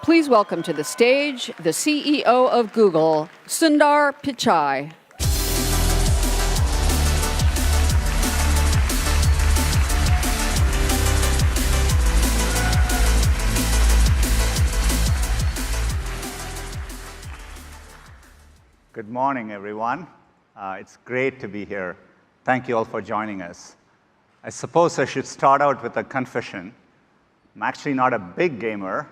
Please welcome to the stage the CEO of Google, Sundar Pichai. Good morning, everyone. It's great to be here. Thank you all for joining us. I suppose I should start out with a confession. I'm actually not a big gamer,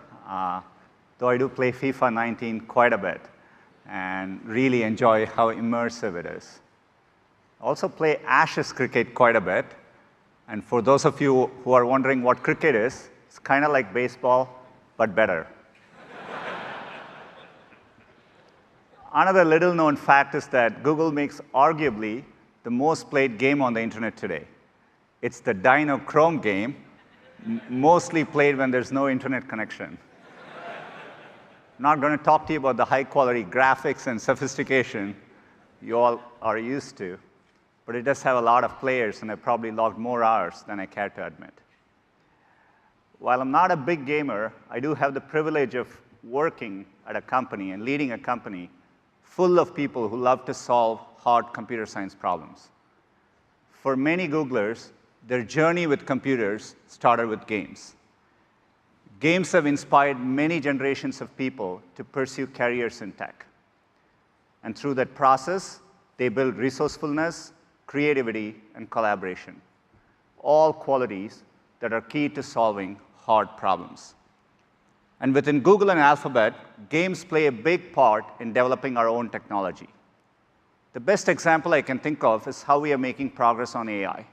though I do play FIFA 19 quite a bit and really enjoy how immersive it is. I also play Ashes cricket quite a bit. And for those of you who are wondering what cricket is, it's kind of like baseball, but better. Another little-known fact is that Google makes arguably the most played game on the internet today. It's the Dino Chrome game, mostly played when there's no internet connection. I'm not going to talk to you about the high-quality graphics and sophistication you all are used to, but it does have a lot of players, and I've probably logged more hours than I care to admit. While I'm not a big gamer, I do have the privilege of working at a company and leading a company full of people who love to solve hard computer science problems. For many Googlers, their journey with computers started with games. Games have inspired many generations of people to pursue careers in tech. And through that process, they build resourcefulness, creativity, and collaboration, all qualities that are key to solving hard problems. And within Google and Alphabet, games play a big part in developing our own technology. The best example I can think of is how we are making progress on AI.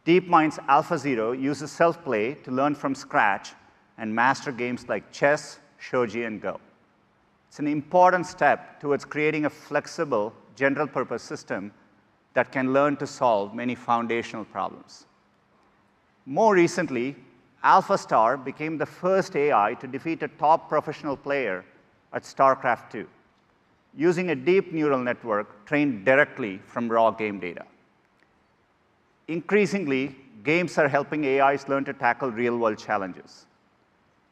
DeepMind's AlphaZero uses self-play to learn from scratch and master games like chess, shogi, and Go. It's an important step towards creating a flexible, general-purpose system that can learn to solve many foundational problems. More recently, AlphaStar became the first AI to defeat a top professional player at StarCraft 2, using a deep neural network trained directly from raw game data. Increasingly, games are helping AIs learn to tackle real-world challenges.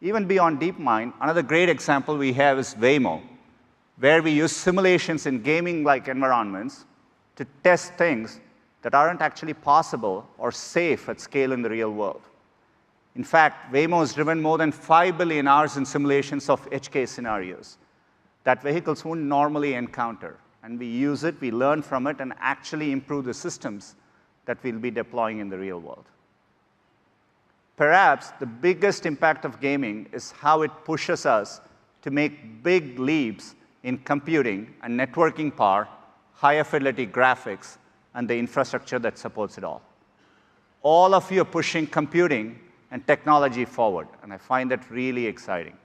Even beyond DeepMind, another great example we have is Waymo, where we use simulations in gaming-like environments to test things that aren't actually possible or safe at scale in the real world. In fact, Waymo has driven more than 5 billion hours in simulations of edge case scenarios that vehicles wouldn't normally encounter. And we use it, we learn from it, and actually improve the systems that we'll be deploying in the real world. Perhaps the biggest impact of gaming is how it pushes us to make big leaps in computing and networking power, higher fidelity graphics, and the infrastructure that supports it all. All of you are pushing computing and technology forward, and I find that really exciting.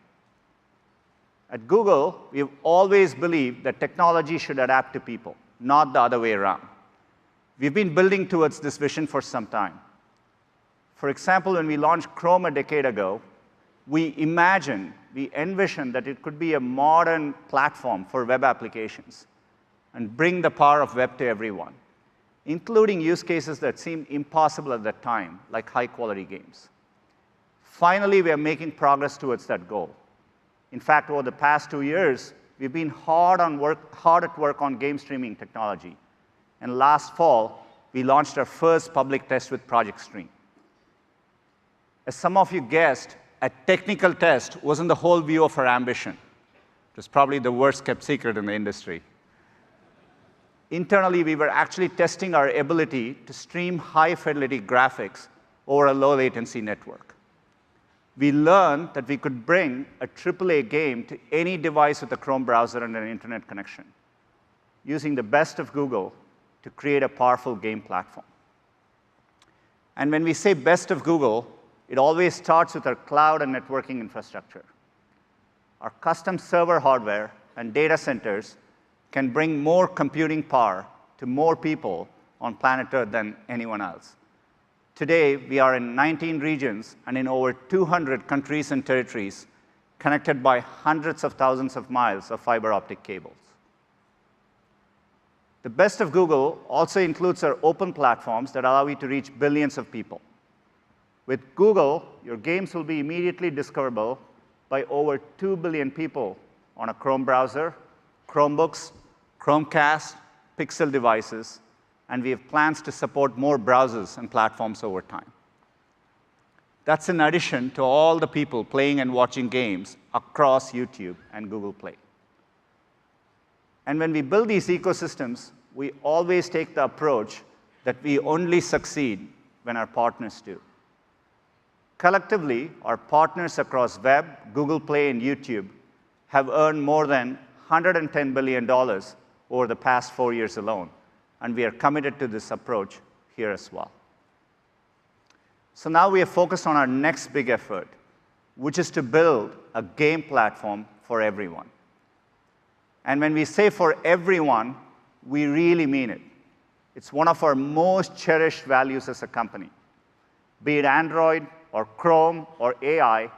At Google, we've always believed that technology should adapt to people, not the other way around. We've been building towards this vision for some time. For example, when we launched Chrome a decade ago, we envisioned that it could be a modern platform for web applications and bring the power of web to everyone, including use cases that seemed impossible at that time, like high-quality games. Finally, we are making progress towards that goal. In fact, over the past 2 years, we've been hard at work on game streaming technology. And last fall, we launched our first public test with Project Stream. As some of you guessed, a technical test wasn't the whole view of our ambition. It was probably the worst kept secret in the industry. Internally, we were actually testing our ability to stream high-fidelity graphics over a low-latency network. We learned that we could bring a AAA game to any device with a Chrome browser and an internet connection, using the best of Google to create a powerful game platform. And when we say best of Google, it always starts with our cloud and networking infrastructure. Our custom server hardware and data centers can bring more computing power to more people on planet Earth than anyone else. Today, we are in 19 regions and in over 200 countries and territories, connected by hundreds of thousands of miles of fiber optic cables. The best of Google also includes our open platforms that allow you to reach billions of people. With Google, your games will be immediately discoverable by over 2 billion people on a Chrome browser, Chromebooks, Chromecast, Pixel devices, and we have plans to support more browsers and platforms over time. That's in addition to all the people playing and watching games across YouTube and Google Play. And when we build these ecosystems, we always take the approach that we only succeed when our partners do. Collectively, our partners across web, Google Play, and YouTube have earned more than $110 billion over the past 4 years alone, and we are committed to this approach here as well. So now we are focused on our next big effort, which is to build a game platform for everyone. And when we say for everyone, we really mean it. It's one of our most cherished values as a company. Be it Android or Chrome or AI,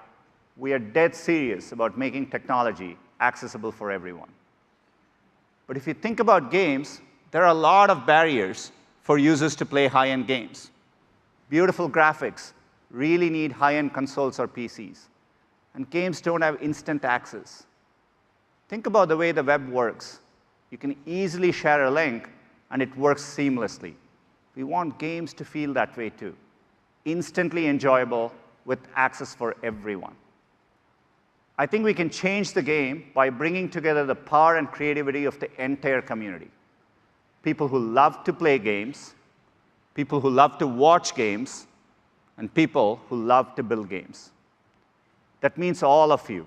we are dead serious about making technology accessible for everyone. But if you think about games, there are a lot of barriers for users to play high-end games. Beautiful graphics really need high-end consoles or PCs. And games don't have instant access. Think about the way the web works. You can easily share a link, and it works seamlessly. We want games to feel that way too. Instantly enjoyable with access for everyone. I think we can change the game by bringing together the power and creativity of the entire community. People who love to play games, people who love to watch games, and people who love to build games. That means all of you.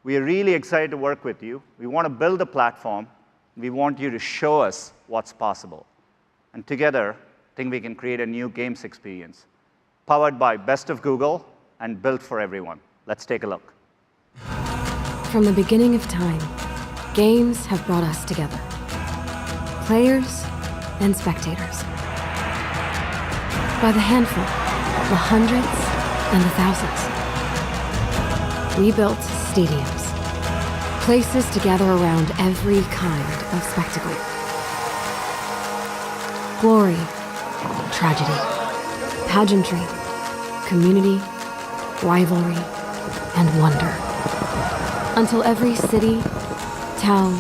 We are really excited to work with you. We want to build a platform. We want you to show us what's possible. And together, I think we can create a new games experience, powered by Best of Google and built for everyone. Let's take a look. From the beginning of time, games have brought us together. Players and spectators. By the handful, the hundreds and the thousands. We built stadiums, places to gather around every kind of spectacle. Glory, tragedy, pageantry, community, rivalry, and wonder. Until every city, town,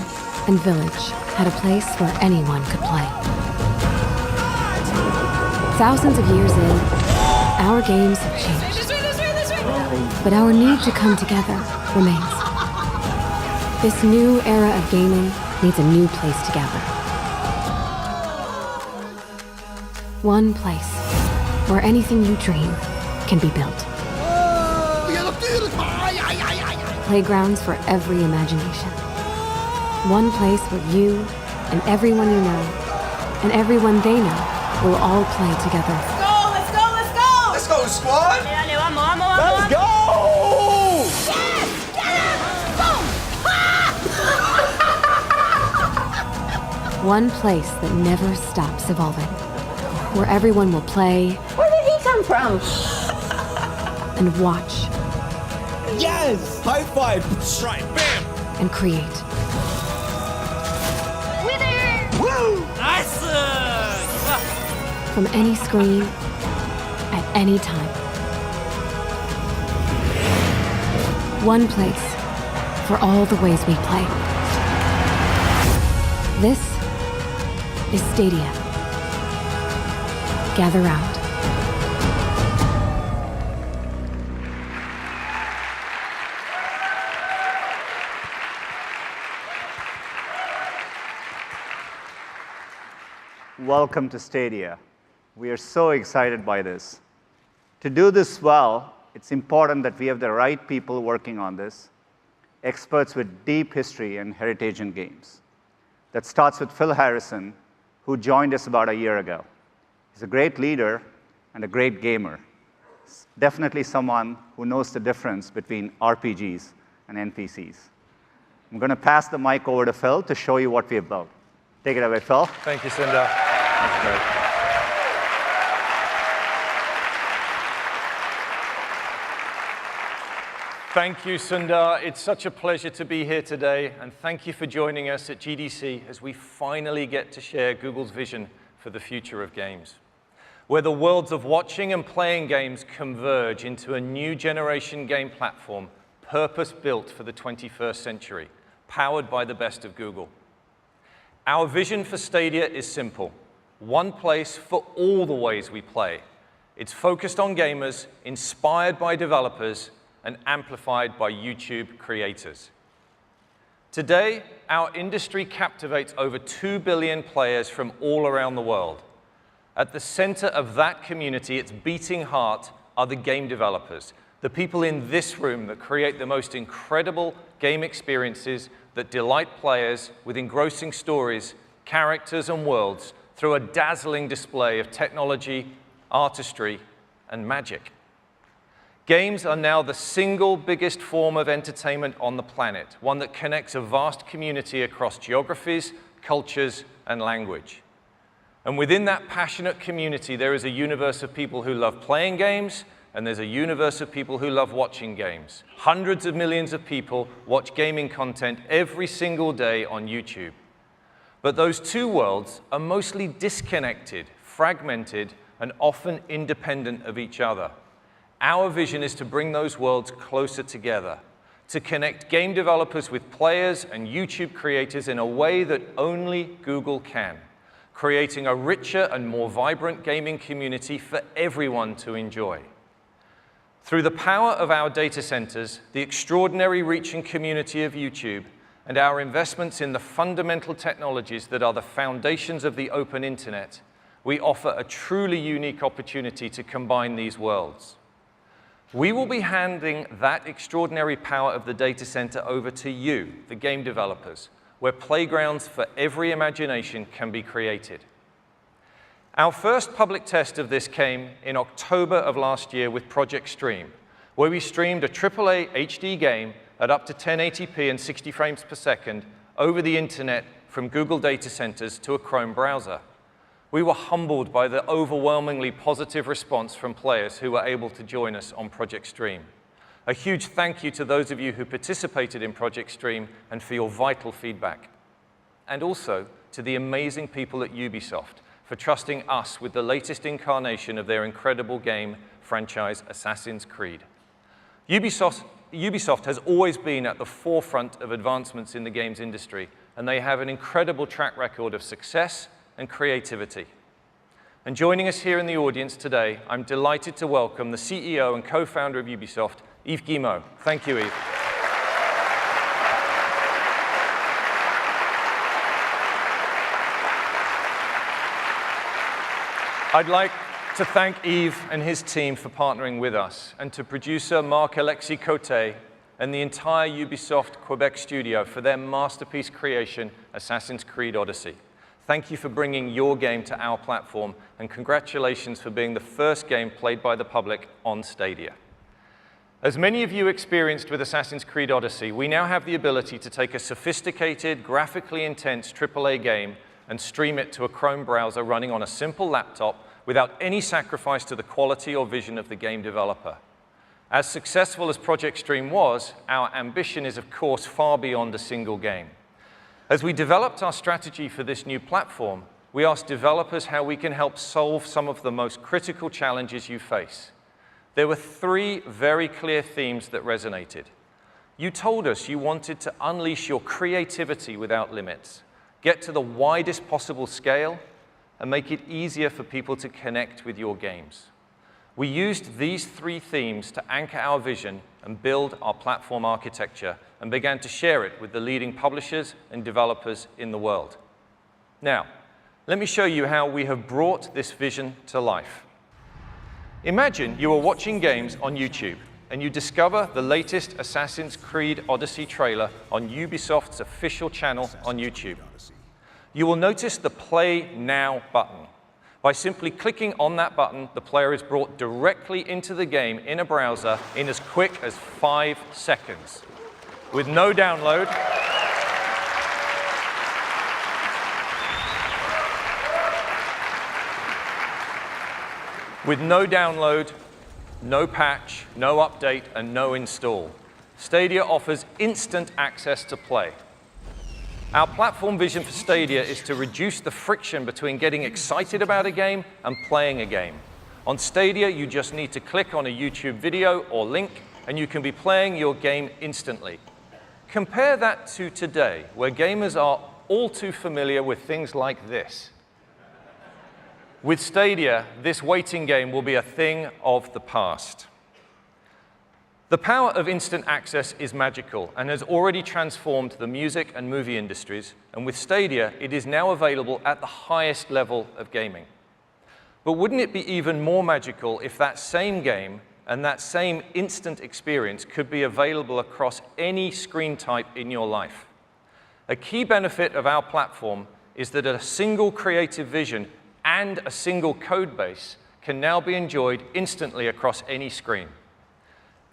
and village had a place where anyone could play. Thousands of years in, our games have changed. But our need to come together remains. This new era of gaming needs a new place to gather. One place where anything you dream can be built. Playgrounds for every imagination. One place where you and everyone you know and everyone they know will all play together. Let's go! Let's go, squad! Let's go! Yes! Get him! Boom! One place that never stops evolving, where everyone will play. Where did he come from? And watch. Yes! High five! Right, bam! And create. Woo! Nice! From any screen, at any time. One place for all the ways we play. This is Stadia. Gather round. Welcome to Stadia. We are so excited by this. To do this well, it's important that we have the right people working on this, experts with deep history and heritage in games. That starts with Phil Harrison, who joined us about a year ago. He's a great leader and a great gamer. Definitely someone who knows the difference between RPGs and NPCs. I'm going to pass the mic over to Phil to show you what we have built. Take it away, Phil. Thank you, Sundar. That's great. Thank you, Sundar. It's such a pleasure to be here today, and thank you for joining us at GDC as we finally get to share Google's vision for the future of games, where the worlds of watching and playing games converge into a new generation game platform purpose-built for the 21st century, powered by the best of Google. Our vision for Stadia is simple: one place for all the ways we play. It's focused on gamers, inspired by developers, and amplified by YouTube creators. Today, our industry captivates over 2 billion players from all around the world. At the center of that community, its beating heart, are the game developers, the people in this room that create the most incredible game experiences that delight players with engrossing stories, characters, and worlds through a dazzling display of technology, artistry, and magic. Games are now the single biggest form of entertainment on the planet, one that connects a vast community across geographies, cultures, and language. And within that passionate community, there is a universe of people who love playing games, and there's a universe of people who love watching games. Hundreds of millions of people watch gaming content every single day on YouTube. But those two worlds are mostly disconnected, fragmented, and often independent of each other. Our vision is to bring those worlds closer together, to connect game developers with players and YouTube creators in a way that only Google can, creating a richer and more vibrant gaming community for everyone to enjoy. Through the power of our data centers, the extraordinary reach and community of YouTube, and our investments in the fundamental technologies that are the foundations of the open internet, we offer a truly unique opportunity to combine these worlds. We will be handing that extraordinary power of the data center over to you, the game developers, where playgrounds for every imagination can be created. Our first public test of this came in October of last year with Project Stream, where we streamed a AAA HD game at up to 1080p and 60 frames per second over the internet from Google data centers to a Chrome browser. We were humbled by the overwhelmingly positive response from players who were able to join us on Project Stream. A huge thank you to those of you who participated in Project Stream and for your vital feedback. And also to the amazing people at Ubisoft for trusting us with the latest incarnation of their incredible game franchise, Assassin's Creed. Ubisoft has always been at the forefront of advancements in the games industry, and they have an incredible track record of success and creativity. And joining us here in the audience today, I'm delighted to welcome the CEO and co-founder of Ubisoft, Yves Guillemot. Thank you, Yves. I'd like to thank Yves and his team for partnering with us, and to producer Marc-Alexis Cote and the entire Ubisoft Quebec studio for their masterpiece creation, Assassin's Creed Odyssey. Thank you for bringing your game to our platform, and congratulations for being the first game played by the public on Stadia. As many of you experienced with Assassin's Creed Odyssey, we now have the ability to take a sophisticated, graphically intense AAA game and stream it to a Chrome browser running on a simple laptop without any sacrifice to the quality or vision of the game developer. As successful as Project Stream was, our ambition is, of course, far beyond a single game. As we developed our strategy for this new platform, we asked developers how we can help solve some of the most critical challenges you face. There were three very clear themes that resonated. You told us you wanted to unleash your creativity without limits, get to the widest possible scale, and make it easier for people to connect with your games. We used these three themes to anchor our vision and build our platform architecture, and began to share it with the leading publishers and developers in the world. Now, let me show you how we have brought this vision to life. Imagine you are watching games on YouTube, and you discover the latest Assassin's Creed Odyssey trailer on Ubisoft's official channel on YouTube. You will notice the Play Now button. By simply clicking on that button, the player is brought directly into the game in a browser in as quick as 5 seconds. With no download, no patch, no update, and no install, Stadia offers instant access to play. Our platform vision for Stadia is to reduce the friction between getting excited about a game and playing a game. On Stadia, you just need to click on a YouTube video or link, and you can be playing your game instantly. Compare that to today, where gamers are all too familiar with things like this. With Stadia, this waiting game will be a thing of the past. The power of instant access is magical and has already transformed the music and movie industries, and with Stadia, it is now available at the highest level of gaming. But wouldn't it be even more magical if that same game and that same instant experience could be available across any screen type in your life? A key benefit of our platform is that a single creative vision and a single code base can now be enjoyed instantly across any screen.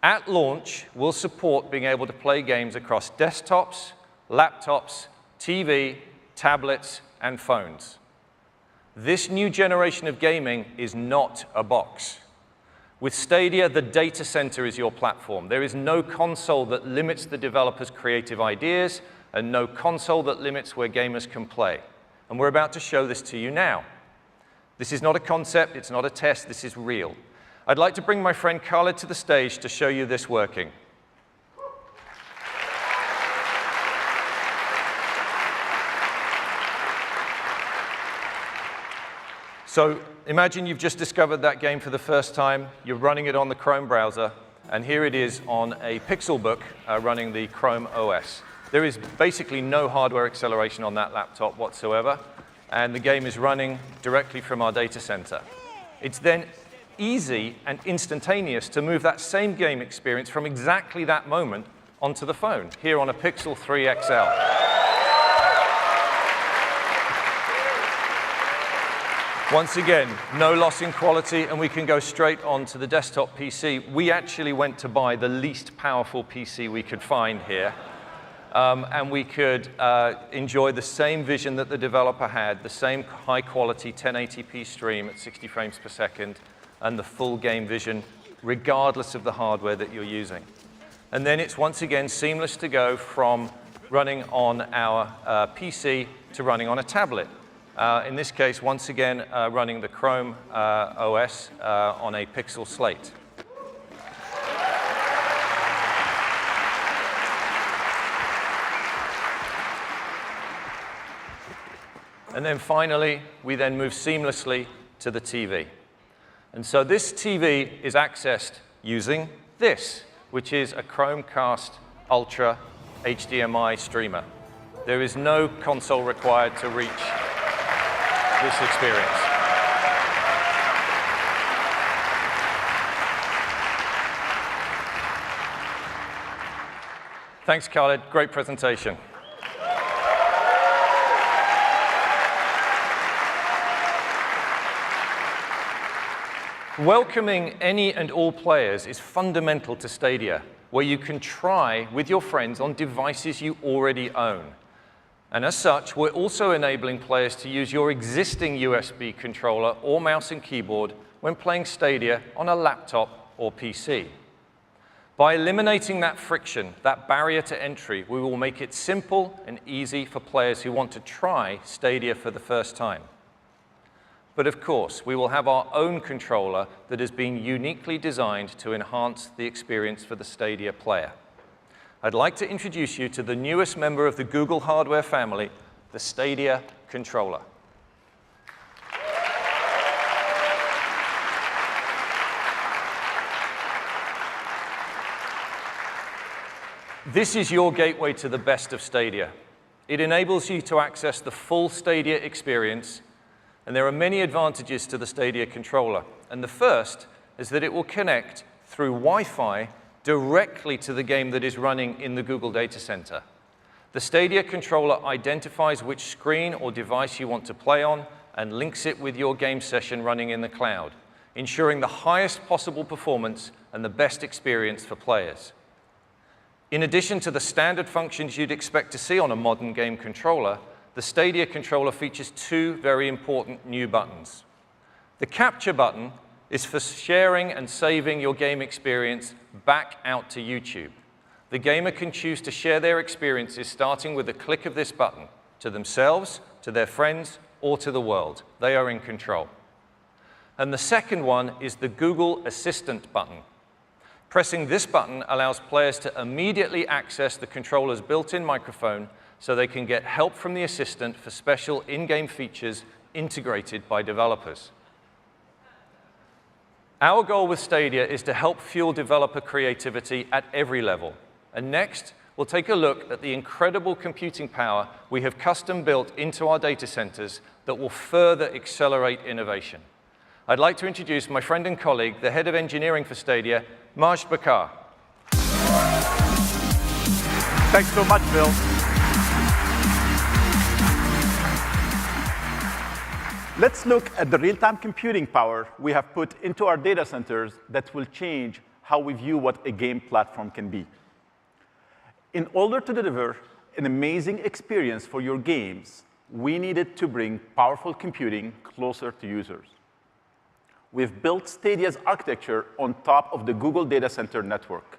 At launch, we'll support being able to play games across desktops, laptops, TV, tablets, and phones. This new generation of gaming is not a box. With Stadia, the data center is your platform. There is no console that limits the developer's creative ideas and no console that limits where gamers can play. And we're about to show this to you now. This is not a concept, it's not a test, this is real. I'd like to bring my friend Khaled to the stage to show you this working. So imagine you've just discovered that game for the first time, you're running it on the Chrome browser, and here it is on a Pixelbook running the Chrome OS. There is basically no hardware acceleration on that laptop whatsoever, and the game is running directly from our data center. It's then easy and instantaneous to move that same game experience from exactly that moment onto the phone, here on a Pixel 3 XL. Once again, no loss in quality, and we can go straight onto the desktop PC. We actually went to buy the least powerful PC we could find here. And we could enjoy the same vision that the developer had, the same high-quality 1080p stream at 60 frames per second, and the full game vision, regardless of the hardware that you're using. And then it's once again seamless to go from running on our PC to running on a tablet. In this case, once again, running the Chrome OS on a Pixel Slate. And then finally, we then move seamlessly to the TV. And so this TV is accessed using this, which is a Chromecast Ultra HDMI streamer. There is no console required to reach this experience. Thanks, Khaled. Great presentation. Welcoming any and all players is fundamental to Stadia, where you can try with your friends on devices you already own. And as such, we're also enabling players to use your existing USB controller or mouse and keyboard when playing Stadia on a laptop or PC. By eliminating that friction, that barrier to entry, we will make it simple and easy for players who want to try Stadia for the first time. But of course, we will have our own controller that has been uniquely designed to enhance the experience for the Stadia player. I'd like to introduce you to the newest member of the Google hardware family, the Stadia controller. This is your gateway to the best of Stadia. It enables you to access the full Stadia experience. And there are many advantages to the Stadia controller. And the first is that it will connect through Wi-Fi directly to the game that is running in the Google data center. The Stadia controller identifies which screen or device you want to play on and links it with your game session running in the cloud, ensuring the highest possible performance and the best experience for players. In addition to the standard functions you'd expect to see on a modern game controller, the Stadia controller features two very important new buttons. The capture button is for sharing and saving your game experience back out to YouTube. The gamer can choose to share their experiences starting with a click of this button to themselves, to their friends, or to the world. They are in control. And the second one is the Google Assistant button. Pressing this button allows players to immediately access the controller's built-in microphone so they can get help from the assistant for special in-game features integrated by developers. Our goal with Stadia is to help fuel developer creativity at every level. And next, we'll take a look at the incredible computing power we have custom-built into our data centers that will further accelerate innovation. I'd like to introduce my friend and colleague, the head of engineering for Stadia, Majd Bakar. Thanks so much, Bill. Let's look at the real-time computing power we have put into our data centers that will change how we view what a game platform can be. In order to deliver an amazing experience for your games, we needed to bring powerful computing closer to users. We've built Stadia's architecture on top of the Google Data Center network,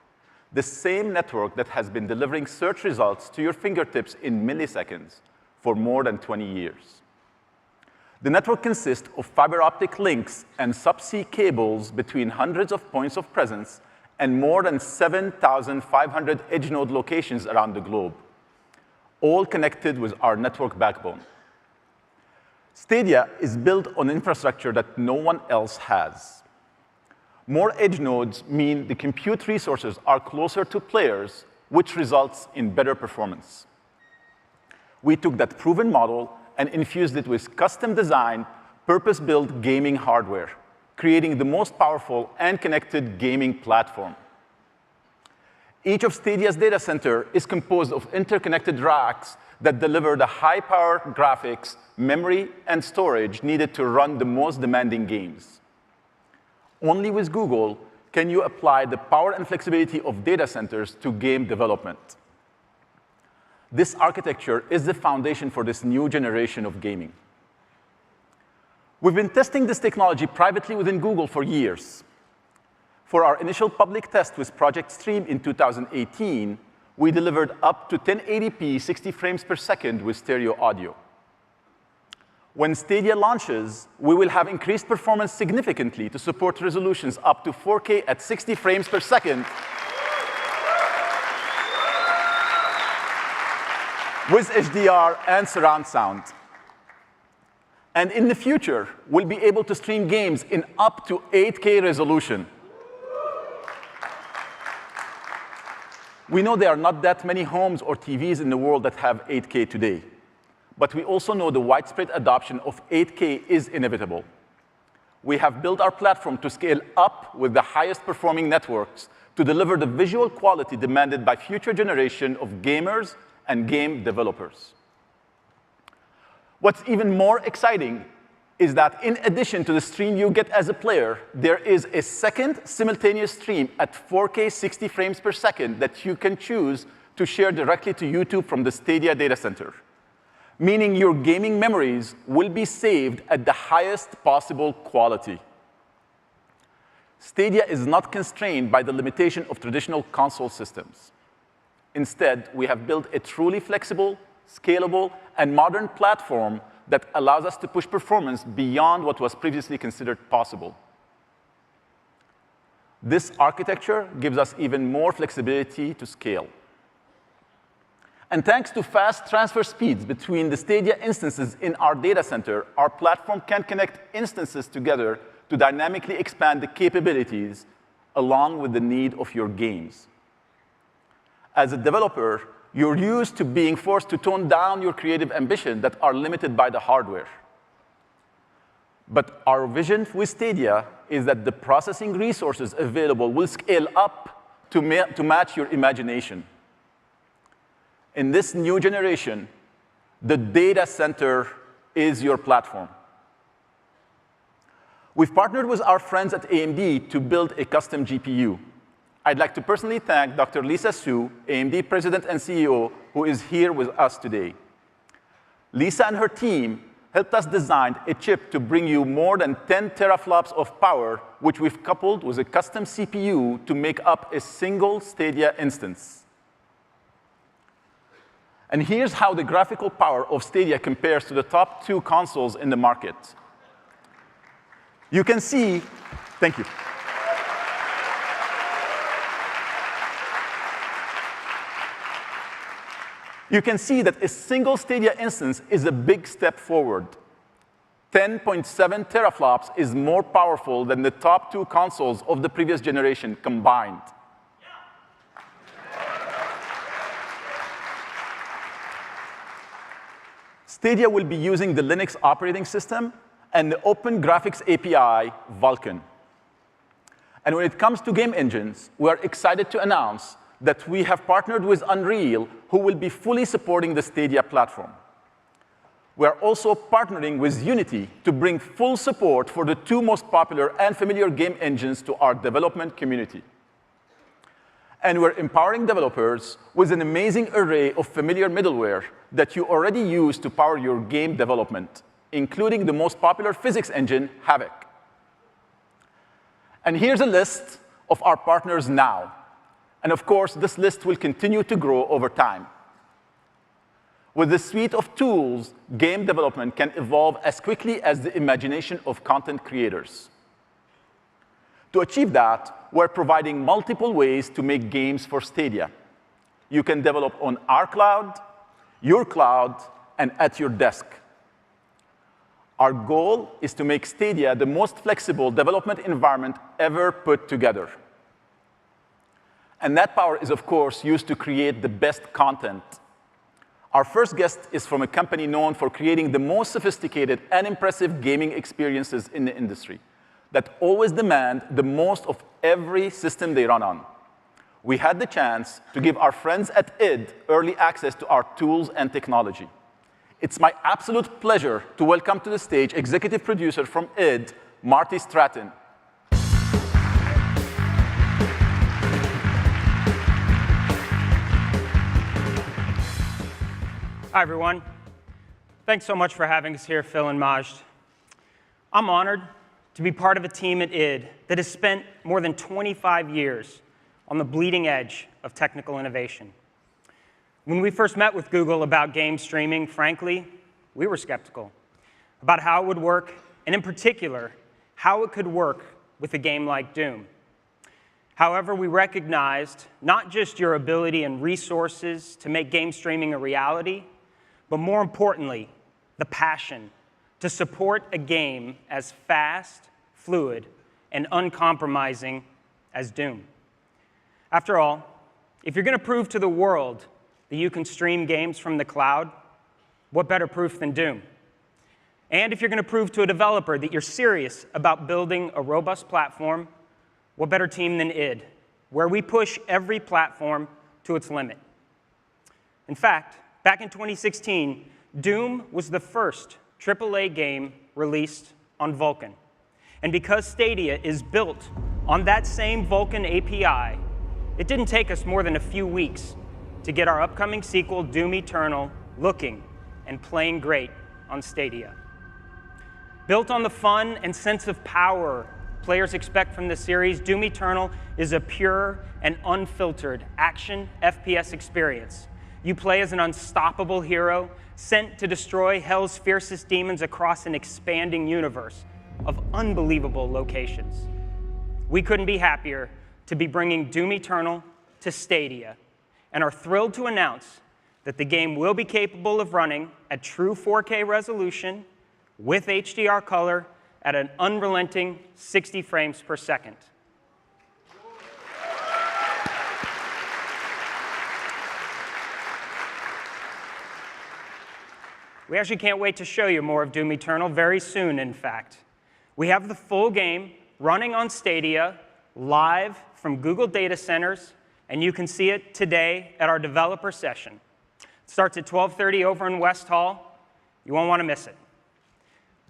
the same network that has been delivering search results to your fingertips in milliseconds for more than 20 years. The network consists of fiber optic links and subsea cables between hundreds of points of presence and more than 7,500 edge node locations around the globe, all connected with our network backbone. Stadia is built on infrastructure that no one else has. More edge nodes mean the compute resources are closer to players, which results in better performance. We took that proven model and infused it with custom-designed, purpose-built gaming hardware, creating the most powerful and connected gaming platform. Each of Stadia's data center is composed of interconnected racks that deliver the high-power graphics, memory, and storage needed to run the most demanding games. Only with Google can you apply the power and flexibility of data centers to game development. This architecture is the foundation for this new generation of gaming. We've been testing this technology privately within Google for years. For our initial public test with Project Stream in 2018, we delivered up to 1080p 60 frames per second with stereo audio. When Stadia launches, we will have increased performance significantly to support resolutions up to 4K at 60 frames per second with HDR and surround sound. And in the future, we'll be able to stream games in up to 8K resolution. We know there are not that many homes or TVs in the world that have 8K today. But we also know the widespread adoption of 8K is inevitable. We have built our platform to scale up with the highest performing networks to deliver the visual quality demanded by future generation of gamers and game developers. What's even more exciting is that in addition to the stream you get as a player, there is a second simultaneous stream at 4K 60 frames per second that you can choose to share directly to YouTube from the Stadia data center, meaning your gaming memories will be saved at the highest possible quality. Stadia is not constrained by the limitation of traditional console systems. Instead, we have built a truly flexible, scalable, and modern platform that allows us to push performance beyond what was previously considered possible. This architecture gives us even more flexibility to scale. And thanks to fast transfer speeds between the Stadia instances in our data center, our platform can connect instances together to dynamically expand the capabilities along with the need of your games. As a developer, you're used to being forced to tone down your creative ambition that are limited by the hardware. But our vision with Stadia is that the processing resources available will scale up to match your imagination. In this new generation, the data center is your platform. We've partnered with our friends at AMD to build a custom GPU. I'd like to personally thank Dr. Lisa Su, AMD President and CEO, who is here with us today. Lisa and her team helped us design a chip to bring you more than 10 teraflops of power, which we've coupled with a custom CPU to make up a single Stadia instance. And here's how the graphical power of Stadia compares to the top 2 consoles in the market. You can see, thank you. You can see that a single Stadia instance is a big step forward. 10.7 teraflops is more powerful than the top 2 consoles of the previous generation combined. Stadia will be using the Linux operating system and the Open Graphics API, Vulkan. And when it comes to game engines, we are excited to announce that we have partnered with Unreal, who will be fully supporting the Stadia platform. We are also partnering with Unity to bring full support for the 2 most popular and familiar game engines to our development community. And we're empowering developers with an amazing array of familiar middleware that you already use to power your game development, including the most popular physics engine, Havok. And here's a list of our partners now. And of course, this list will continue to grow over time. With this suite of tools, game development can evolve as quickly as the imagination of content creators. To achieve that, we're providing multiple ways to make games for Stadia. You can develop on our cloud, your cloud, and at your desk. Our goal is to make Stadia the most flexible development environment ever put together. And that power is, of course, used to create the best content. Our first guest is from a company known for creating the most sophisticated and impressive gaming experiences in the industry that always demand the most of every system they run on. We had the chance to give our friends at id early access to our tools and technology. It's my absolute pleasure to welcome to the stage executive producer from id, Marty Stratton. Hi, everyone. Thanks so much for having us here, Phil and Majd. I'm honored to be part of a team at id that has spent more than 25 years on the bleeding edge of technical innovation. When we first met with Google about game streaming, frankly, we were skeptical about how it would work, and in particular, how it could work with a game like Doom. However, we recognized not just your ability and resources to make game streaming a reality, but more importantly, the passion to support a game as fast, fluid, and uncompromising as Doom. After all, if you're going to prove to the world that you can stream games from the cloud, what better proof than Doom? And if you're going to prove to a developer that you're serious about building a robust platform, what better team than id, where we push every platform to its limit? In fact, back in 2016, Doom was the first AAA game released on Vulkan. And because Stadia is built on that same Vulkan API, it didn't take us more than a few weeks to get our upcoming sequel, Doom Eternal, looking and playing great on Stadia. Built on the fun and sense of power players expect from the series, Doom Eternal is a pure and unfiltered action FPS experience. You play as an unstoppable hero sent to destroy hell's fiercest demons across an expanding universe of unbelievable locations. We couldn't be happier to be bringing Doom Eternal to Stadia, and are thrilled to announce that the game will be capable of running at true 4K resolution with HDR color at an unrelenting 60 frames per second. We actually can't wait to show you more of Doom Eternal very soon, in fact. We have the full game running on Stadia, live from Google data centers, and you can see it today at our developer session. It starts at 12:30 over in West Hall. You won't want to miss it.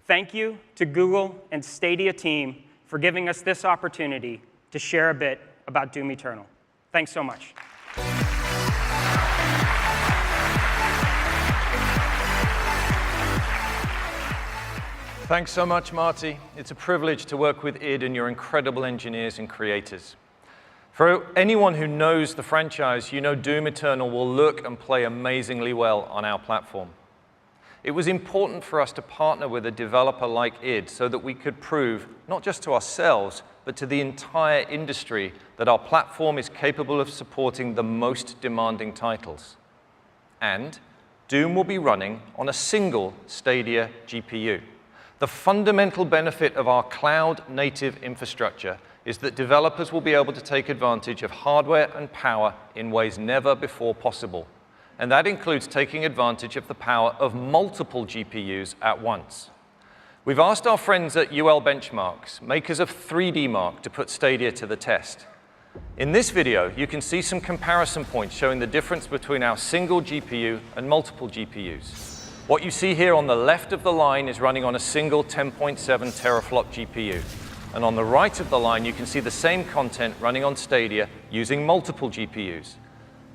Thank you to Google and Stadia team for giving us this opportunity to share a bit about Doom Eternal. Thanks so much. Thanks so much, Marty. It's a privilege to work with id and your incredible engineers and creators. For anyone who knows the franchise, you know Doom Eternal will look and play amazingly well on our platform. It was important for us to partner with a developer like id so that we could prove, not just to ourselves, but to the entire industry, that our platform is capable of supporting the most demanding titles. and Doom will be running on a single Stadia GPU. The fundamental benefit of our cloud-native infrastructure is that developers will be able to take advantage of hardware and power in ways never before possible. And that includes taking advantage of the power of multiple GPUs at once. We've asked our friends at UL Benchmarks, makers of 3D Mark, to put Stadia to the test. In this video, you can see some comparison points showing the difference between our single GPU and multiple GPUs. What you see here on the left of the line is running on a single 10.7 teraflop GPU. And on the right of the line, you can see the same content running on Stadia using multiple GPUs.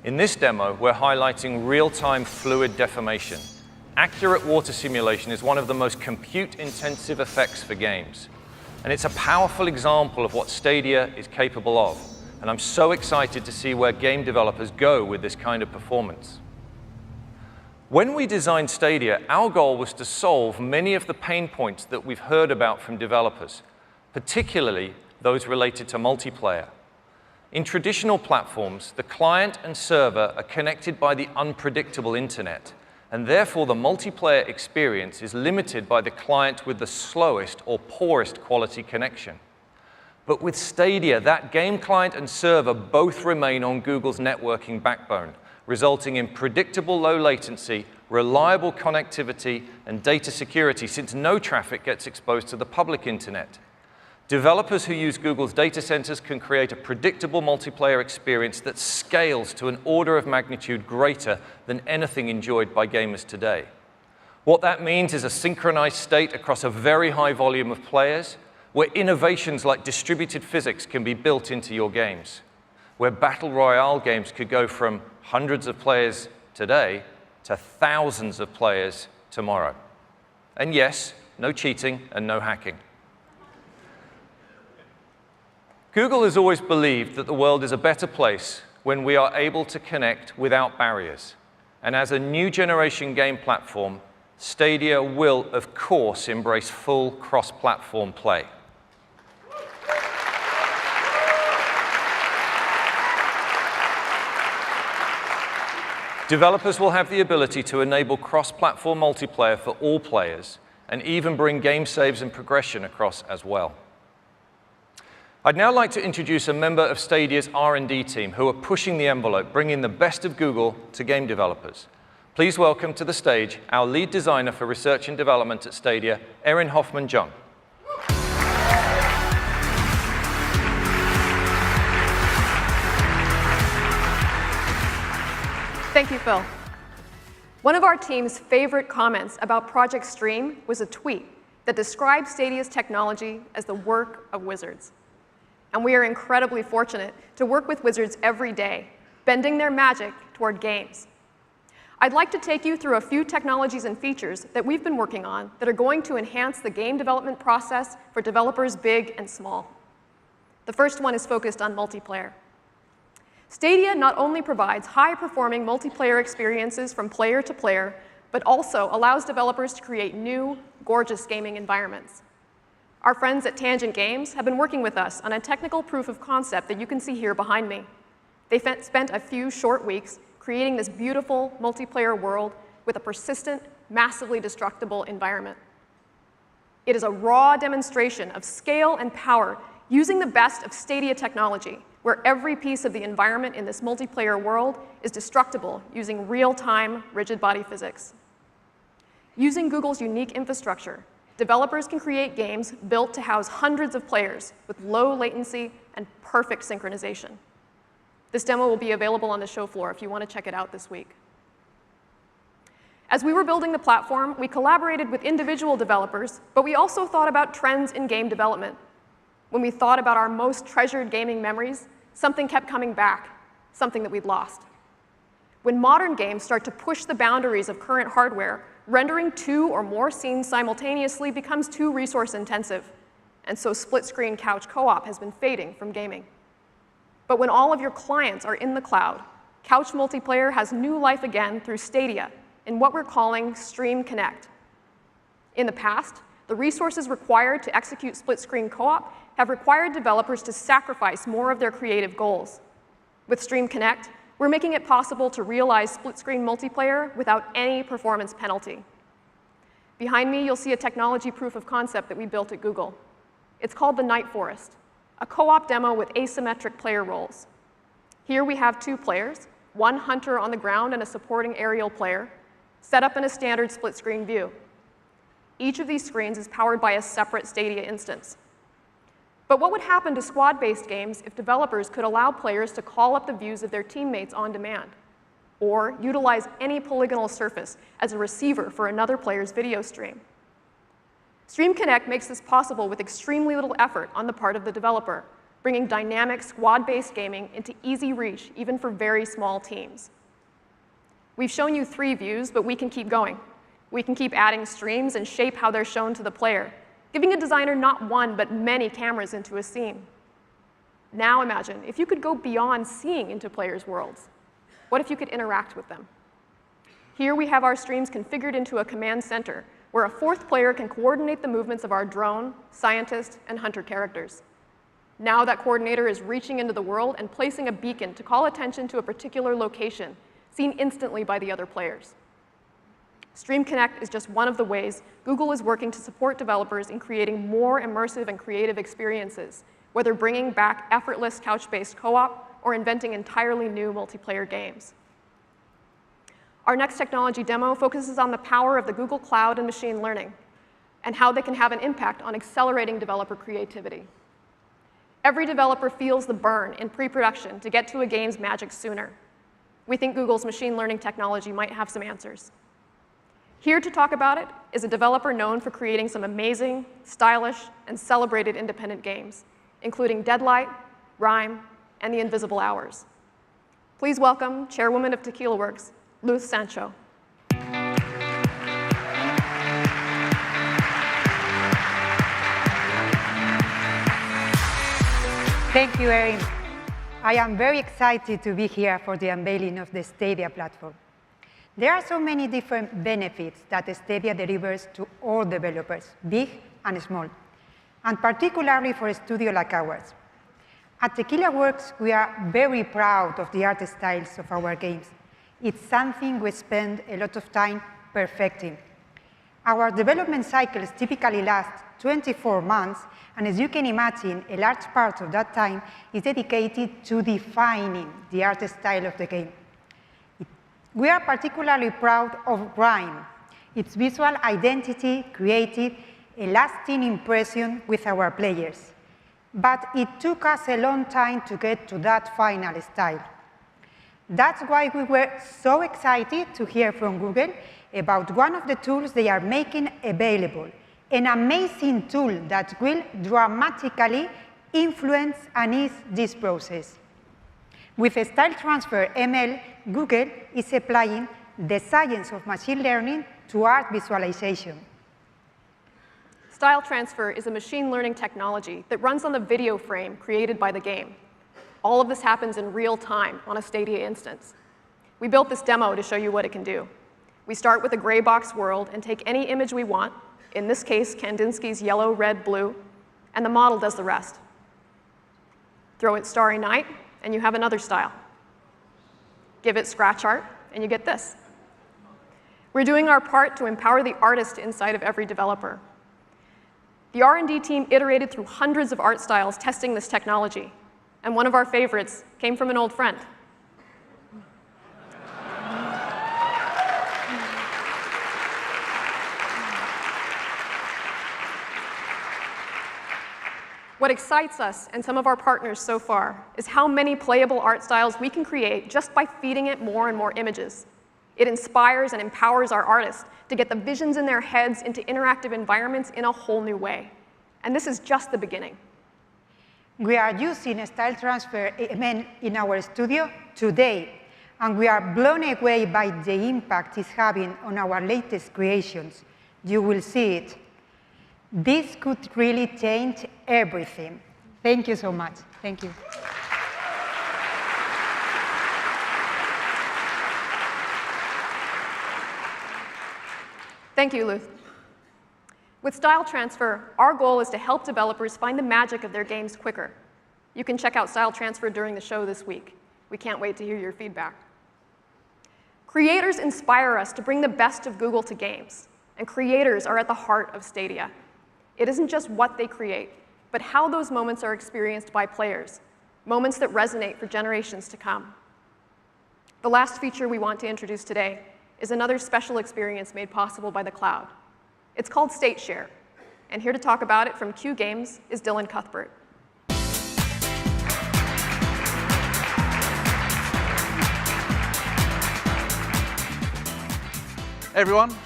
In this demo, we're highlighting real-time fluid deformation. Accurate water simulation is one of the most compute-intensive effects for games. And it's a powerful example of what Stadia is capable of. And I'm so excited to see where game developers go with this kind of performance. When we designed Stadia, our goal was to solve many of the pain points that we've heard about from developers, particularly those related to multiplayer. In traditional platforms, the client and server are connected by the unpredictable internet, and therefore the multiplayer experience is limited by the client with the slowest or poorest quality connection. But with Stadia, that game client and server both remain on Google's networking backbone, resulting in predictable low latency, reliable connectivity, and data security, since no traffic gets exposed to the public internet. Developers who use Google's data centers can create a predictable multiplayer experience that scales to an order of magnitude greater than anything enjoyed by gamers today. What that means is a synchronized state across a very high volume of players, where innovations like distributed physics can be built into your games, where battle royale games could go from hundreds of players today to thousands of players tomorrow. And yes, no cheating and no hacking. Google has always believed that the world is a better place when we are able to connect without barriers. And as a new generation game platform, Stadia will, of course, embrace full cross-platform play. Developers will have the ability to enable cross-platform multiplayer for all players, and even bring game saves and progression across as well. I'd now like to introduce a member of Stadia's R&D team who are pushing the envelope, bringing the best of Google to game developers. Please welcome to the stage our lead designer for research and development at Stadia, Erin Hoffman-Jung. Thank you, Phil. One of our team's favorite comments about Project Stream was a tweet that described Stadia's technology as the work of wizards. And we are incredibly fortunate to work with wizards every day, bending their magic toward games. I'd like to take you through a few technologies and features that we've been working on that are going to enhance the game development process for developers big and small. The first one is focused on multiplayer. Stadia not only provides high-performing multiplayer experiences from player to player, but also allows developers to create new, gorgeous gaming environments. Our friends at Tangent Games have been working with us on a technical proof of concept that you can see here behind me. They spent a few short weeks creating this beautiful multiplayer world with a persistent, massively destructible environment. It is a raw demonstration of scale and power using the best of Stadia technology, where every piece of the environment in this multiplayer world is destructible using real-time rigid body physics. Using Google's unique infrastructure, developers can create games built to house hundreds of players with low latency and perfect synchronization. This demo will be available on the show floor if you want to check it out this week. As we were building the platform, we collaborated with individual developers, but we also thought about trends in game development. When we thought about our most treasured gaming memories, something kept coming back, something that we'd lost. When modern games start to push the boundaries of current hardware, rendering 2 or more scenes simultaneously becomes too resource-intensive, and so split-screen couch co-op has been fading from gaming. But when all of your clients are in the cloud, couch multiplayer has new life again through Stadia in what we're calling Stream Connect. In the past, the resources required to execute split-screen co-op have required developers to sacrifice more of their creative goals. With Stream Connect, We're making it possible to realize split-screen multiplayer without any performance penalty. Behind me, you'll see a technology proof of concept that we built at Google. It's called the Night Forest, a co-op demo with asymmetric player roles. Here we have 2 players, one hunter on the ground and a supporting aerial player, set up in a standard split-screen view. Each of these screens is powered by a separate Stadia instance. But what would happen to squad-based games if developers could allow players to call up the views of their teammates on demand, or utilize any polygonal surface as a receiver for another player's video stream? Stream Connect makes this possible with extremely little effort on the part of the developer, bringing dynamic squad-based gaming into easy reach, even for very small teams. We've shown you 3 views, but we can keep going. We can keep adding streams and shape how they're shown to the player, giving a designer not one, but many cameras into a scene. Now imagine if you could go beyond seeing into players' worlds. What if you could interact with them? Here we have our streams configured into a command center, where a 4th player can coordinate the movements of our drone, scientist, and hunter characters. Now that coordinator is reaching into the world and placing a beacon to call attention to a particular location, seen instantly by the other players. Stream Connect is just one of the ways Google is working to support developers in creating more immersive and creative experiences, whether bringing back effortless couch-based co-op or inventing entirely new multiplayer games. Our next technology demo focuses on the power of the Google Cloud and machine learning, and how they can have an impact on accelerating developer creativity. Every developer feels the burn in pre-production to get to a game's magic sooner. We think Google's machine learning technology might have some answers. Here to talk about it is a developer known for creating some amazing, stylish, and celebrated independent games, including Deadlight, Rhyme, and The Invisible Hours. Please welcome Chairwoman of Tequila Works, Luz Sancho. Thank you, Erin. I am very excited to be here for the unveiling of the Stadia platform. There are so many different benefits that Stadia delivers to all developers, big and small, and particularly for a studio like ours. At Tequila Works, we are very proud of the art styles of our games. It's something we spend a lot of time perfecting. Our development cycles typically last 24 months, and as you can imagine, a large part of that time is dedicated to defining the art style of the game. We are particularly proud of Rhyme. Its visual identity created a lasting impression with our players. But it took us a long time to get to that final style. That's why we were so excited to hear from Google about one of the tools they are making available, an amazing tool that will dramatically influence and ease this process. With Style Transfer ML, Google is applying the science of machine learning to art visualization. Style Transfer is a machine learning technology that runs on the video frame created by the game. All of this happens in real time on a Stadia instance. We built this demo to show you what it can do. We start with a gray box world and take any image we want, in this case, Kandinsky's yellow, red, blue, and the model does the rest. Throw it Starry Night, and you have another style. Give it scratch art, and you get this. We're doing our part to empower the artist inside of every developer. The R&D team iterated through hundreds of art styles testing this technology, and one of our favorites came from an old friend. What excites us and some of our partners so far is how many playable art styles we can create just by feeding it more and more images. It inspires and empowers our artists to get the visions in their heads into interactive environments in a whole new way. And this is just the beginning. We are using Style Transfer ML in our studio today, and we are blown away by the impact it's having on our latest creations. You will see it. This could really change everything. Thank you so much. Thank you. Thank you, Luz. With Style Transfer, our goal is to help developers find the magic of their games quicker. You can check out Style Transfer during the show this week. We can't wait to hear your feedback. Creators inspire us to bring the best of Google to games, and creators are at the heart of Stadia. It isn't just what they create, but how those moments are experienced by players, moments that resonate for generations to come. The last feature we want to introduce today is another special experience made possible by the cloud. It's called State Share, and here to talk about it from Q Games is Dylan Cuthbert. Hey everyone,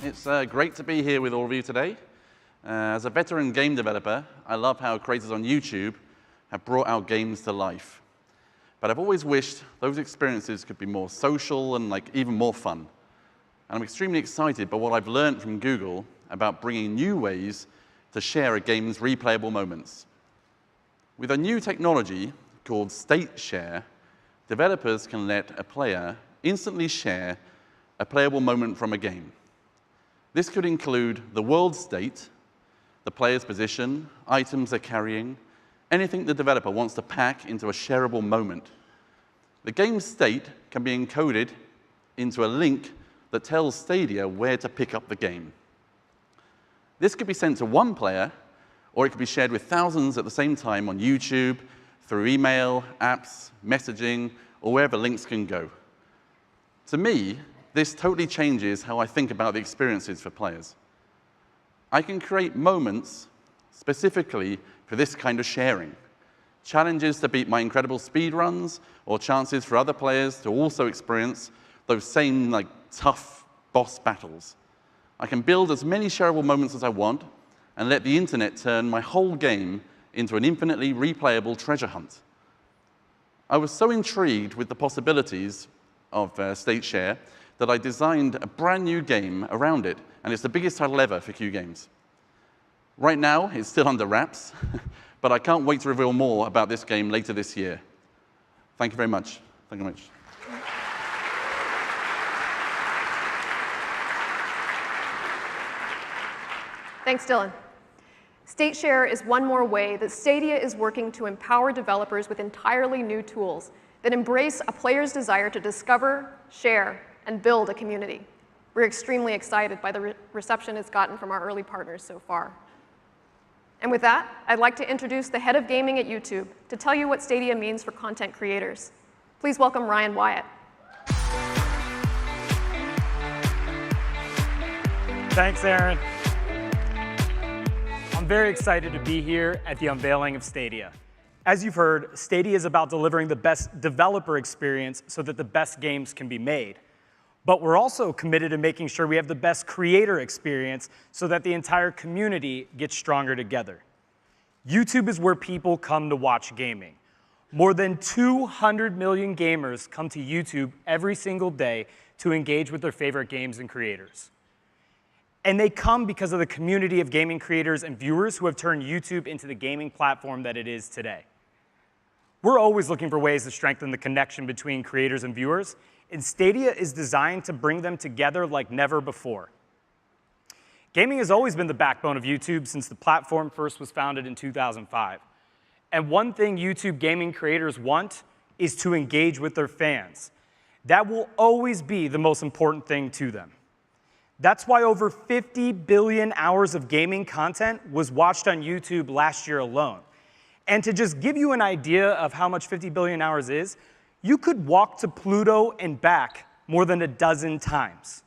it's great to be here with all of you today. As a veteran game developer, I love how creators on YouTube have brought our games to life. But I've always wished those experiences could be more social and even more fun. And I'm extremely excited by what I've learned from Google about bringing new ways to share a game's replayable moments. With a new technology called State Share, developers can let a player instantly share a playable moment from a game. This could include the world state, the player's position, items they're carrying, anything the developer wants to pack into a shareable moment. The game's state can be encoded into a link that tells Stadia where to pick up the game. This could be sent to one player, or it could be shared with thousands at the same time on YouTube, through email, apps, messaging, or wherever links can go. To me, this totally changes how I think about the experiences for players. I can create moments specifically for this kind of sharing. Challenges to beat my incredible speedruns, or chances for other players to also experience those same tough boss battles. I can build as many shareable moments as I want and let the internet turn my whole game into an infinitely replayable treasure hunt. I was so intrigued with the possibilities of State Share that I designed a brand new game around it, and it's the biggest title ever for Q Games. Right now, it's still under wraps, but I can't wait to reveal more about this game later this year. Thank you very much. Thank you very much. Thanks, Dylan. State Share is one more way that Stadia is working to empower developers with entirely new tools that embrace a player's desire to discover, share, and build a community. We're extremely excited by the reception it's gotten from our early partners so far. And with that, I'd like to introduce the head of gaming at YouTube to tell you what Stadia means for content creators. Please welcome Ryan Wyatt. Thanks, Aaron. I'm very excited to be here at the unveiling of Stadia. As you've heard, Stadia is about delivering the best developer experience so that the best games can be made. But we're also committed to making sure we have the best creator experience so that the entire community gets stronger together. YouTube is where people come to watch gaming. More than 200 million gamers come to YouTube every single day to engage with their favorite games and creators. And they come because of the community of gaming creators and viewers who have turned YouTube into the gaming platform that it is today. We're always looking for ways to strengthen the connection between creators and viewers, and Stadia is designed to bring them together like never before. Gaming has always been the backbone of YouTube since the platform first was founded in 2005. And one thing YouTube gaming creators want is to engage with their fans. That will always be the most important thing to them. That's why over 50 billion hours of gaming content was watched on YouTube last year alone. And to just give you an idea of how much 50 billion hours is, you could walk to Pluto and back more than a dozen times.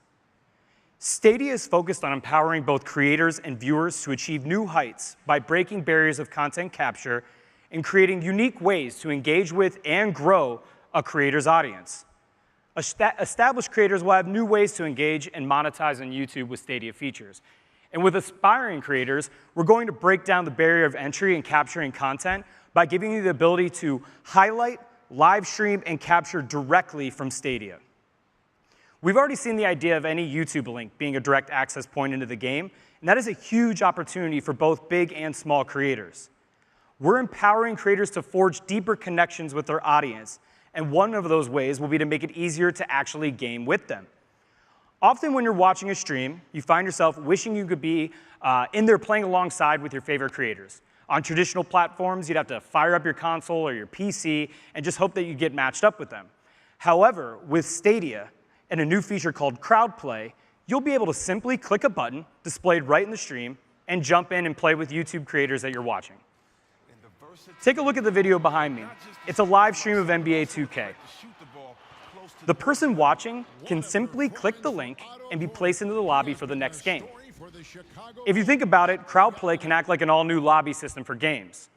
Stadia is focused on empowering both creators and viewers to achieve new heights by breaking barriers of content capture and creating unique ways to engage with and grow a creator's audience. Established creators will have new ways to engage and monetize on YouTube with Stadia features. And with aspiring creators, we're going to break down the barrier of entry in capturing content by giving you the ability to highlight, live stream, and capture directly from Stadia. We've already seen the idea of any YouTube link being a direct access point into the game, and that is a huge opportunity for both big and small creators. We're empowering creators to forge deeper connections with their audience, and one of those ways will be to make it easier to actually game with them. Often when you're watching a stream, you find yourself wishing you could be in there playing alongside with your favorite creators. On traditional platforms, you'd have to fire up your console or your PC and just hope that you get matched up with them. However, with Stadia and a new feature called Crowd Play, you'll be able to simply click a button displayed right in the stream and jump in and play with YouTube creators that you're watching. Take a look at the video behind me. It's a live stream of NBA 2K. The person watching can simply click the link and be placed into the lobby for the next game. If you think about it, Crowd Play can act like an all-new lobby system for games.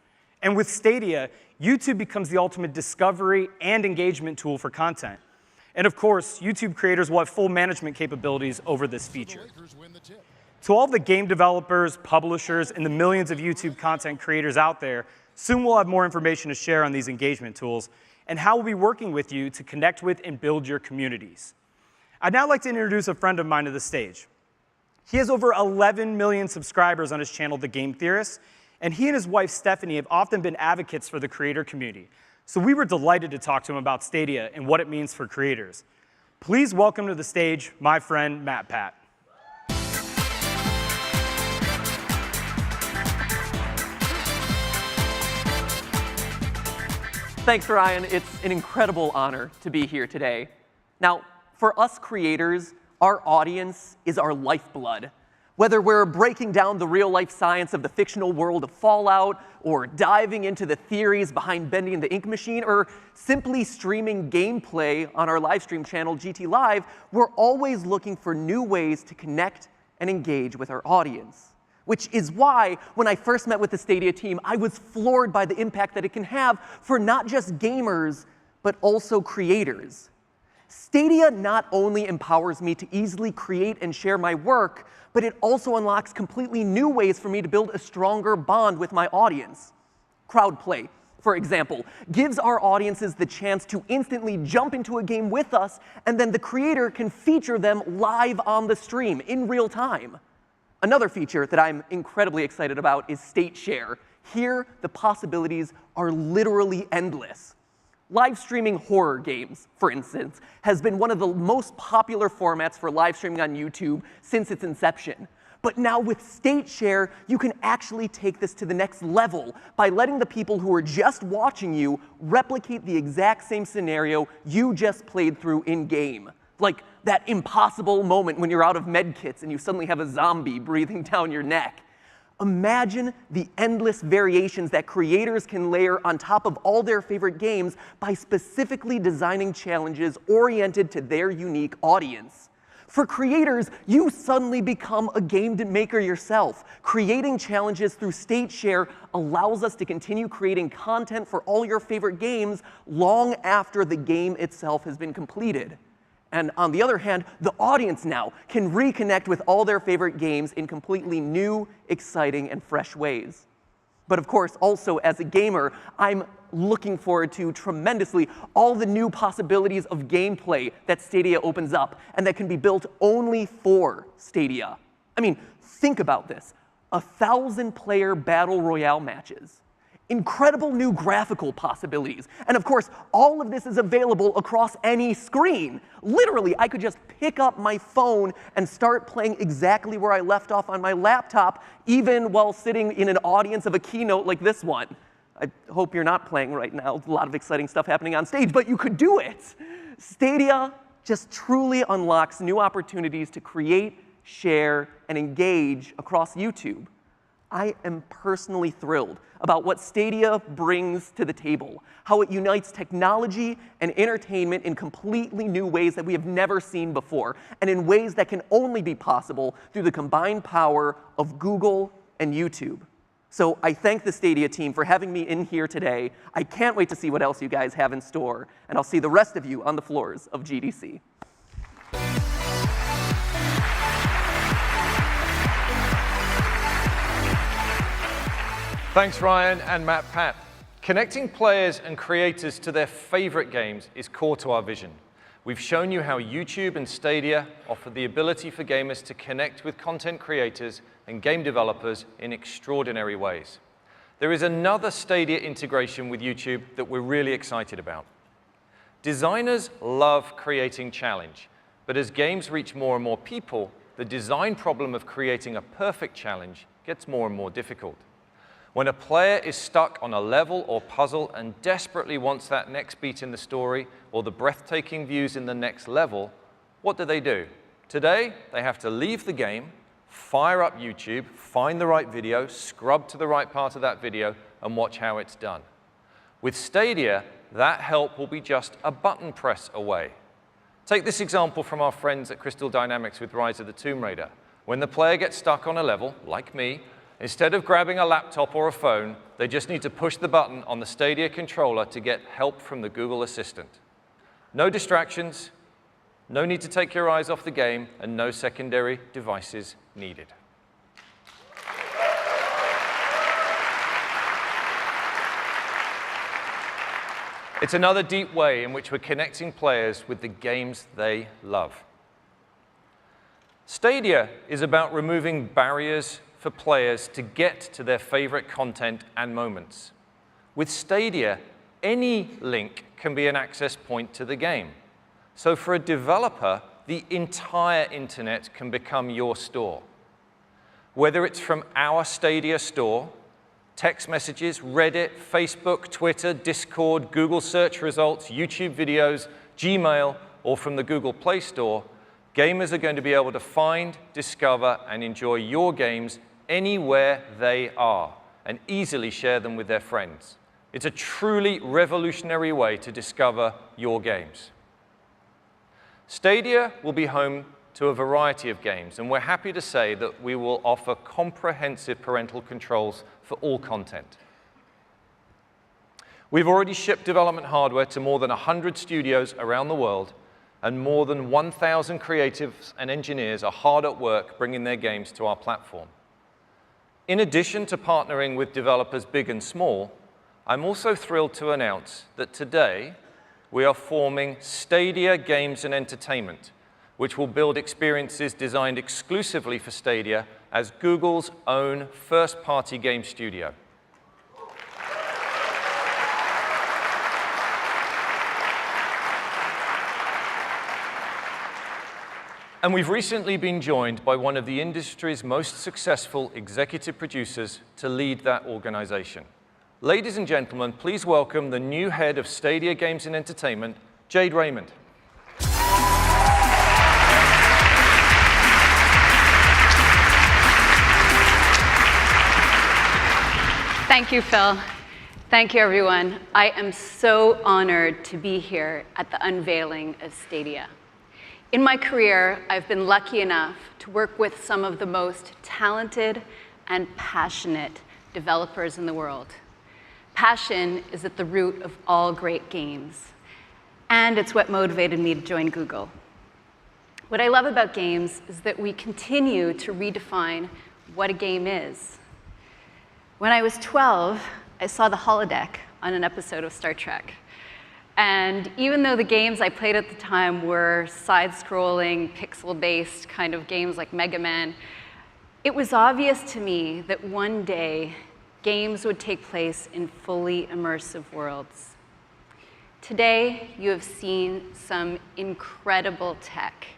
And with Stadia, YouTube becomes the ultimate discovery and engagement tool for content. And of course, YouTube creators will have full management capabilities over this feature. To all the game developers, publishers, and the millions of YouTube content creators out there, soon we'll have more information to share on these engagement tools and how we'll be working with you to connect with and build your communities. I'd now like to introduce a friend of mine to the stage. He has over 11 million subscribers on his channel, The Game Theorist, and he and his wife, Stephanie, have often been advocates for the creator community. So we were delighted to talk to him about Stadia and what it means for creators. Please welcome to the stage my friend, Matt Pat. Thanks, Ryan. It's an incredible honor to be here today. Now, for us creators, our audience is our lifeblood. Whether we're breaking down the real-life science of the fictional world of Fallout, or diving into the theories behind bending the ink machine, or simply streaming gameplay on our live stream channel, GT Live, we're always looking for new ways to connect and engage with our audience. Which is why, when I first met with the Stadia team, I was floored by the impact that it can have for not just gamers, but also creators. Stadia not only empowers me to easily create and share my work, but it also unlocks completely new ways for me to build a stronger bond with my audience. Crowd Play, for example, gives our audiences the chance to instantly jump into a game with us, and then the creator can feature them live on the stream in real time. Another feature that I'm incredibly excited about is State Share. Here, the possibilities are literally endless. Live streaming horror games, for instance, has been one of the most popular formats for live streaming on YouTube since its inception. But now with State Share, you can actually take this to the next level by letting the people who are just watching you replicate the exact same scenario you just played through in-game. Like that impossible moment when you're out of med kits and you suddenly have a zombie breathing down your neck. Imagine the endless variations that creators can layer on top of all their favorite games by specifically designing challenges oriented to their unique audience. For creators, you suddenly become a game maker yourself. Creating challenges through State Share allows us to continue creating content for all your favorite games long after the game itself has been completed. And on the other hand, the audience now can reconnect with all their favorite games in completely new, exciting, and fresh ways. But of course, also as a gamer, I'm looking forward to tremendously all the new possibilities of gameplay that Stadia opens up and that can be built only for Stadia. I mean, think about this. 1,000-player battle royale matches. Incredible new graphical possibilities. And of course, all of this is available across any screen. Literally, I could just pick up my phone and start playing exactly where I left off on my laptop, even while sitting in an audience of a keynote like this one. I hope you're not playing right now. A lot of exciting stuff happening on stage, but you could do it. Stadia just truly unlocks new opportunities to create, share, and engage across YouTube. I am personally thrilled about what Stadia brings to the table, how it unites technology and entertainment in completely new ways that we have never seen before, and in ways that can only be possible through the combined power of Google and YouTube. So I thank the Stadia team for having me in here today. I can't wait to see what else you guys have in store, and I'll see the rest of you on the floors of GDC. Thanks, Ryan and Matt Pat. Connecting players and creators to their favorite games is core to our vision. We've shown you how YouTube and Stadia offer the ability for gamers to connect with content creators and game developers in extraordinary ways. There is another Stadia integration with YouTube that we're really excited about. Designers love creating challenge, but as games reach more and more people, the design problem of creating a perfect challenge gets more and more difficult. When a player is stuck on a level or puzzle and desperately wants that next beat in the story or the breathtaking views in the next level, what do? Today, they have to leave the game, fire up YouTube, find the right video, scrub to the right part of that video, and watch how it's done. With Stadia, that help will be just a button press away. Take this example from our friends at Crystal Dynamics with Rise of the Tomb Raider. When the player gets stuck on a level, like me, instead of grabbing a laptop or a phone, they just need to push the button on the Stadia controller to get help from the Google Assistant. No distractions, no need to take your eyes off the game, and no secondary devices needed. It's another deep way in which we're connecting players with the games they love. Stadia is about removing barriers for players to get to their favorite content and moments. With Stadia, any link can be an access point to the game. So for a developer, the entire internet can become your store. Whether it's from our Stadia store, text messages, Reddit, Facebook, Twitter, Discord, Google search results, YouTube videos, Gmail, or from the Google Play Store, gamers are going to be able to find, discover, and enjoy your games anywhere they are, and easily share them with their friends. It's a truly revolutionary way to discover your games. Stadia will be home to a variety of games, and we're happy to say that we will offer comprehensive parental controls for all content. We've already shipped development hardware to more than 100 studios around the world, and more than 1,000 creatives and engineers are hard at work bringing their games to our platform. In addition to partnering with developers big and small, I'm also thrilled to announce that today we are forming Stadia Games and Entertainment, which will build experiences designed exclusively for Stadia as Google's own first-party game studio. And we've recently been joined by one of the industry's most successful executive producers to lead that organization. Ladies and gentlemen, please welcome the new head of Stadia Games and Entertainment, Jade Raymond. Thank you, Phil. Thank you, everyone. I am so honored to be here at the unveiling of Stadia. In my career, I've been lucky enough to work with some of the most talented and passionate developers in the world. Passion is at the root of all great games, and it's what motivated me to join Google. What I love about games is that we continue to redefine what a game is. When I was 12, I saw the holodeck on an episode of Star Trek. And even though the games I played at the time were side-scrolling, pixel-based kind of games like Mega Man, it was obvious to me that one day games would take place in fully immersive worlds. Today, you have seen some incredible tech.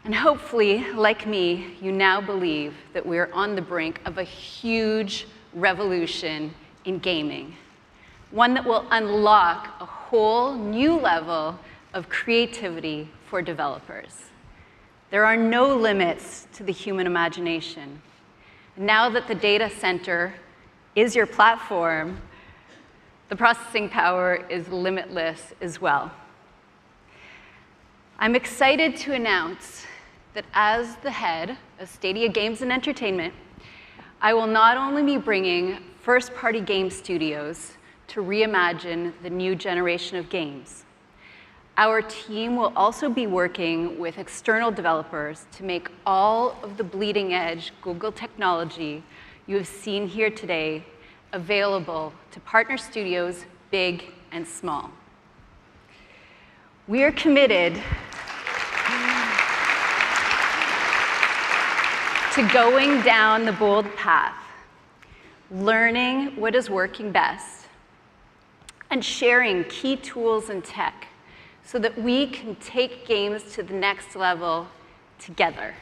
And hopefully, like me, you now believe that we're on the brink of a huge revolution in gaming. One that will unlock a whole new level of creativity for developers. There are no limits to the human imagination. Now that the data center is your platform, the processing power is limitless as well. I'm excited to announce that as the head of Stadia Games and Entertainment, I will not only be bringing first-party game studios to reimagine the new generation of games. Our team will also be working with external developers to make all of the bleeding-edge Google technology you have seen here today available to partner studios big and small. We are committed to going down the bold path, learning what is working best, and sharing key tools and tech so that we can take games to the next level together.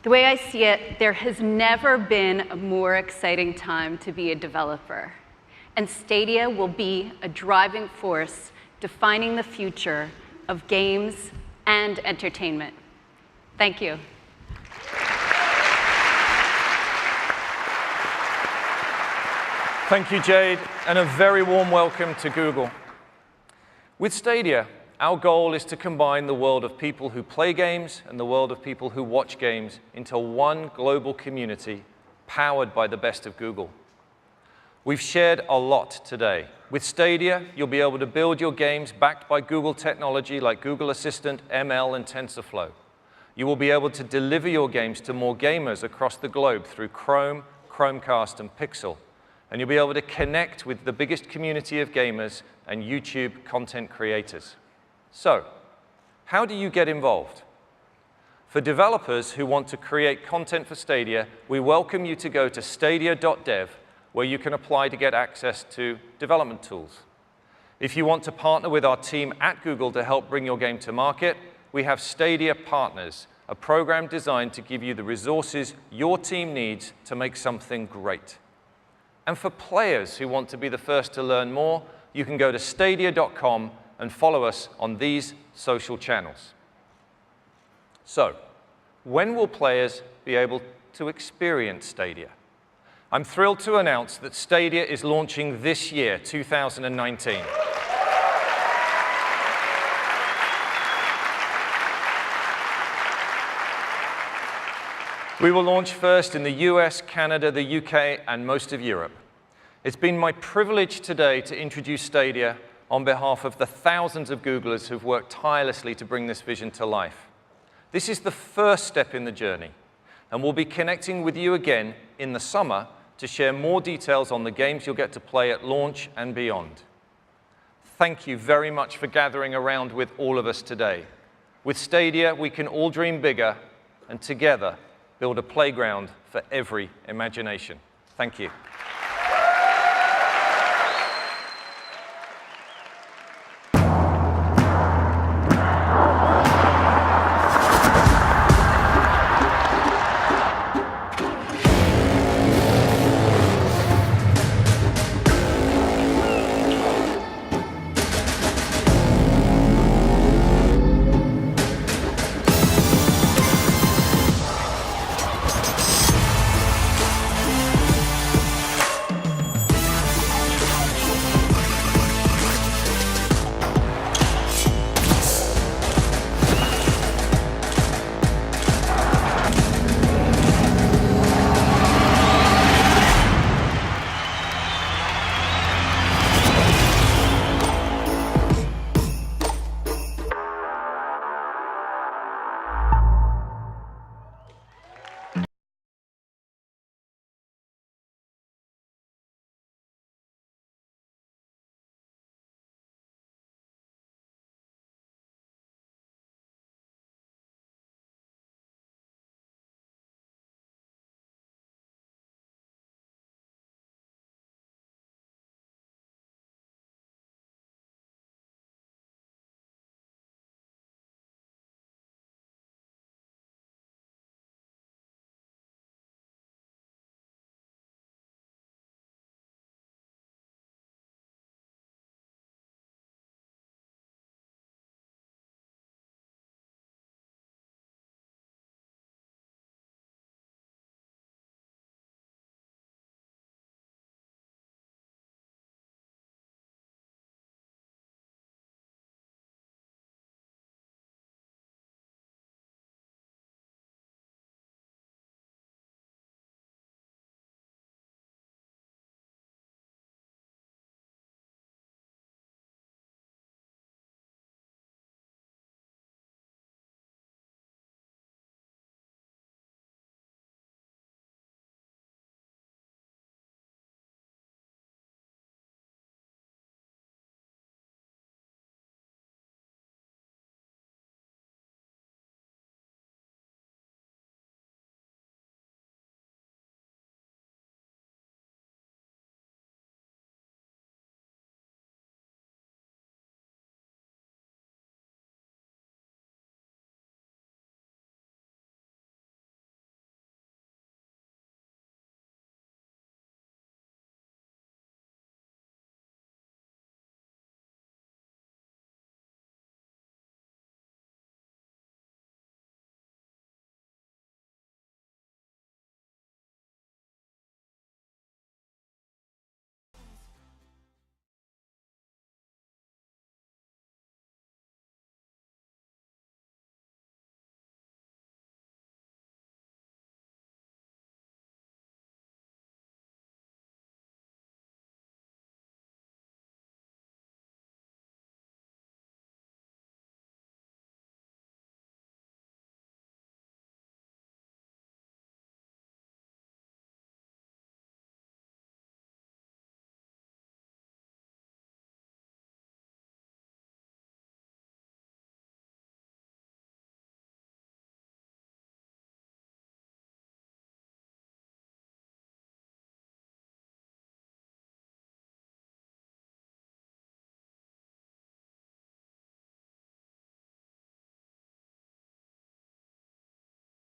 The way I see it, there has never been a more exciting time to be a developer. And Stadia will be a driving force defining the future of games and entertainment. Thank you. Thank you, Jade, and a very warm welcome to Google. With Stadia, our goal is to combine the world of people who play games and the world of people who watch games into one global community powered by the best of Google. We've shared a lot today. With Stadia, you'll be able to build your games backed by Google technology like Google Assistant, ML, and TensorFlow. You will be able to deliver your games to more gamers across the globe through Chrome, Chromecast, and Pixel. And you'll be able to connect with the biggest community of gamers and YouTube content creators. So, how do you get involved? For developers who want to create content for Stadia, we welcome you to go to stadia.dev, where you can apply to get access to development tools. If you want to partner with our team at Google to help bring your game to market, we have Stadia Partners, a program designed to give you the resources your team needs to make something great. And for players who want to be the first to learn more, you can go to stadia.com and follow us on these social channels. So, when will players be able to experience Stadia? I'm thrilled to announce that Stadia is launching this year, 2019. We will launch first in the US, Canada, the UK, and most of Europe. It's been my privilege today to introduce Stadia on behalf of the thousands of Googlers who've worked tirelessly to bring this vision to life. This is the first step in the journey, and we'll be connecting with you again in the summer to share more details on the games you'll get to play at launch and beyond. Thank you very much for gathering around with all of us today. With Stadia, we can all dream bigger, and together build a playground for every imagination. Thank you.